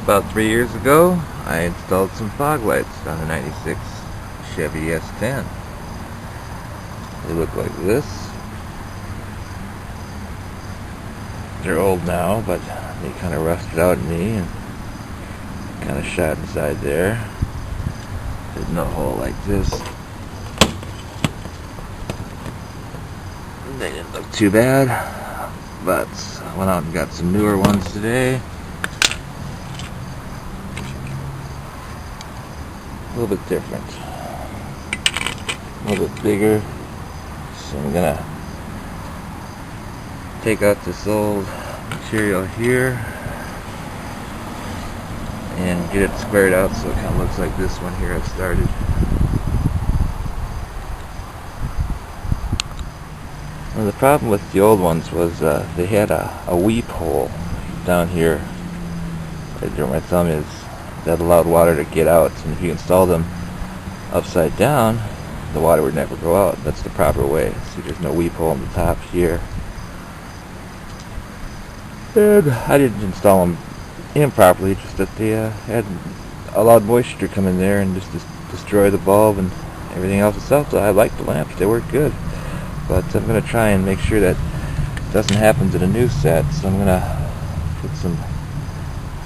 About 3 years ago, I installed some fog lights on a 96 Chevy S10. They look like this. They're old now, but they kind of rusted out in me and kind of shot inside there. There's no hole like this. They didn't look too bad, but I went out and got some newer ones today. A little bit different, a little bit bigger. So I'm gonna take out this old material here and get it squared out so it kind of looks like this one here I started. Well, the problem with the old ones was they had a weep hole down here right where my thumb is that allowed water to get out, and if you install them upside down, the water would never go out. That's the proper way. See, there's no weep hole on the top here. And I didn't install them improperly, just that they had allowed moisture to come in there and just destroy the bulb and everything else itself. So I like the lamps, they work good. But I'm going to try and make sure that doesn't happen to the new set. So I'm going to put some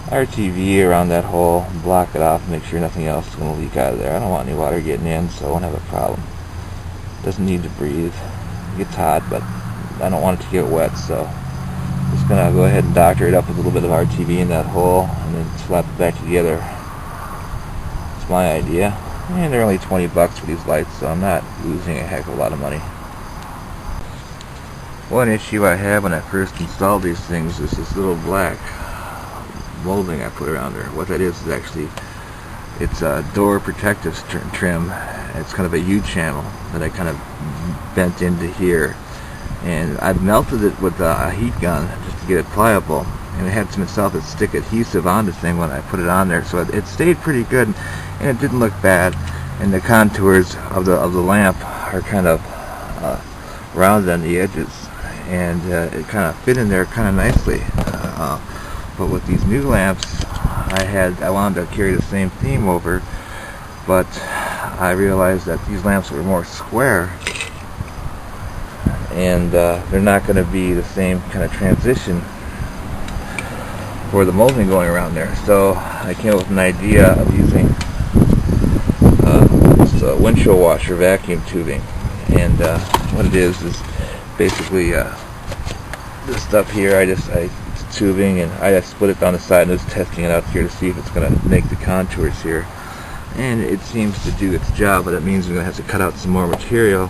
RTV around that hole, block it off, make sure nothing else is going to leak out of there. I don't want any water getting in, so I won't have a problem. It doesn't need to breathe. It gets hot, but I don't want it to get wet, so I'm just going to go ahead and doctor it up with a little bit of RTV in that hole and then slap it back together. That's my idea. And they're only 20 bucks for these lights, so I'm not losing a heck of a lot of money. One issue I had when I first installed these things is this little black molding I put around there. What that is actually, it's a door protective trim. It's kind of a U-channel that I kind of bent into here, and I've melted it with a heat gun just to get it pliable, and it had some solid stick adhesive on the thing when I put it on there, so it stayed pretty good and it didn't look bad, and the contours of the lamp are kind of rounded on the edges, and it kind of fit in there kind of nicely. But with these new lamps, I wanted to carry the same theme over, but I realized that these lamps were more square, and they're not going to be the same kind of transition for the molding going around there. So I came up with an idea of using this windshield washer vacuum tubing, and what it is basically this stuff here. It's tubing, and I just put it down the side and just testing it out here to see if it's going to make the contours here, and it seems to do its job, but it means we're going to have to cut out some more material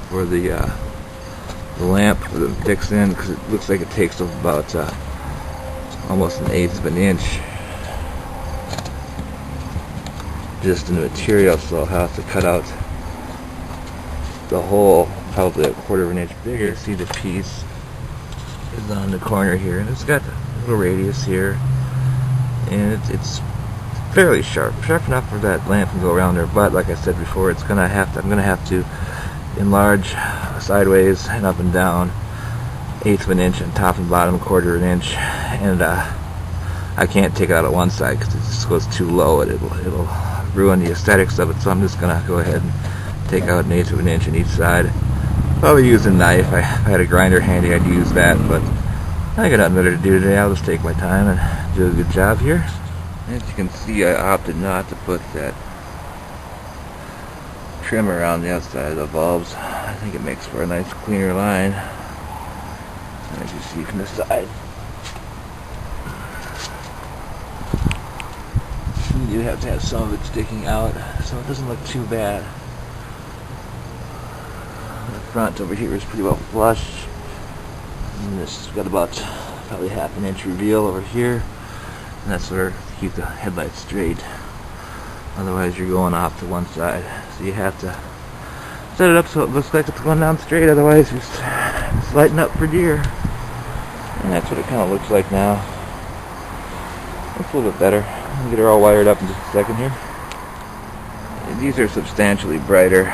for the lamp for the fix in, because it looks like it takes about almost 1/8 of an inch just in the material, so I'll have to cut out the hole probably 1/4 of an inch bigger. See, the piece is on the corner here, and it's got a little radius here, and it's fairly sharp enough for that lamp to go around there. But like I said before, I'm gonna have to enlarge sideways and up and down 1/8 of an inch, and top and bottom 1/4 of an inch, and I can't take it out at one side because it just goes too low. It'll ruin the aesthetics of it. So I'm just gonna go ahead and take out 1/8 of an inch on each side. Probably use a knife. If I had a grinder handy, I'd use that, but I got nothing better to do today. I'll just take my time and do a good job here. As you can see, I opted not to put that trim around the outside of the bulbs. I think it makes for a nice cleaner line, as you see from the side. You do have to have some of it sticking out, so it doesn't look too bad. The front over here is pretty well flush, and this has got about probably 1/2 inch reveal over here, and that's where to keep the headlights straight. Otherwise you're going off to one side, so you have to set it up so it looks like it's going down straight, otherwise it's lighting up for deer. And that's what it kind of looks like now. Looks a little bit better. I'll get her all wired up in just a second here. And these are substantially brighter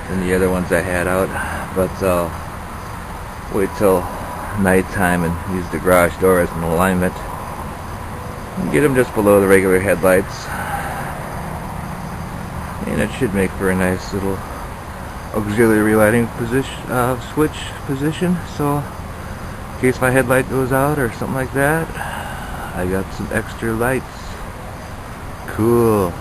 than the other ones I had out, but I'll wait till nighttime and use the garage door as an alignment. Get them just below the regular headlights, and it should make for a nice little auxiliary lighting position, switch position. So in case my headlight goes out or something like that, I got some extra lights. Cool.